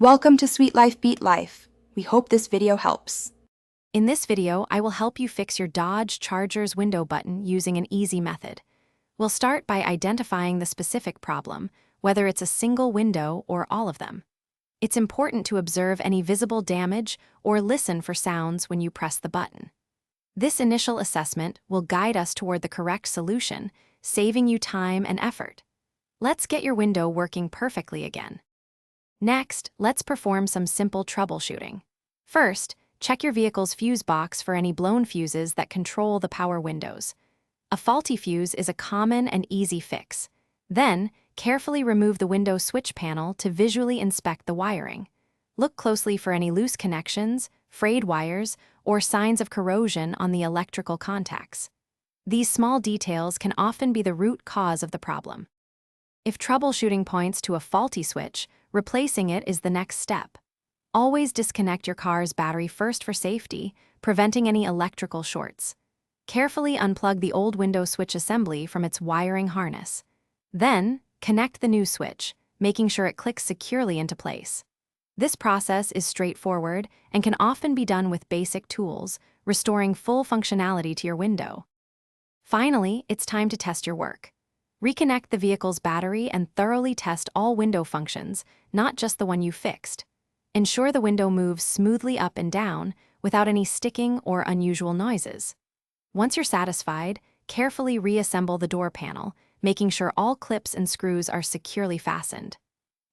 Welcome to Sweet Life Beat Life. We hope this video helps. In this video, I will help you fix your Dodge Charger's window button using an easy method. We'll start by identifying the specific problem, whether it's a single window or all of them. It's important to observe any visible damage or listen for sounds when you press the button. This initial assessment will guide us toward the correct solution, saving you time and effort. Let's get your window working perfectly again. Next, let's perform some simple troubleshooting. First, check your vehicle's fuse box for any blown fuses that control the power windows. A faulty fuse is a common and easy fix. Then, carefully remove the window switch panel to visually inspect the wiring. Look closely for any loose connections, frayed wires, or signs of corrosion on the electrical contacts. These small details can often be the root cause of the problem. If troubleshooting points to a faulty switch, replacing it is the next step. Always disconnect your car's battery first for safety, preventing any electrical shorts. Carefully unplug the old window switch assembly from its wiring harness. Then, connect the new switch, making sure it clicks securely into place. This process is straightforward and can often be done with basic tools, restoring full functionality to your window. Finally, it's time to test your work. Reconnect the vehicle's battery and thoroughly test all window functions, not just the one you fixed. Ensure the window moves smoothly up and down without any sticking or unusual noises. Once you're satisfied, carefully reassemble the door panel, making sure all clips and screws are securely fastened.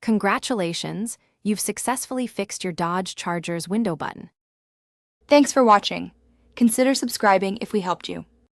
Congratulations, you've successfully fixed your Dodge Charger's window button. Thanks for watching. Consider subscribing if we helped you.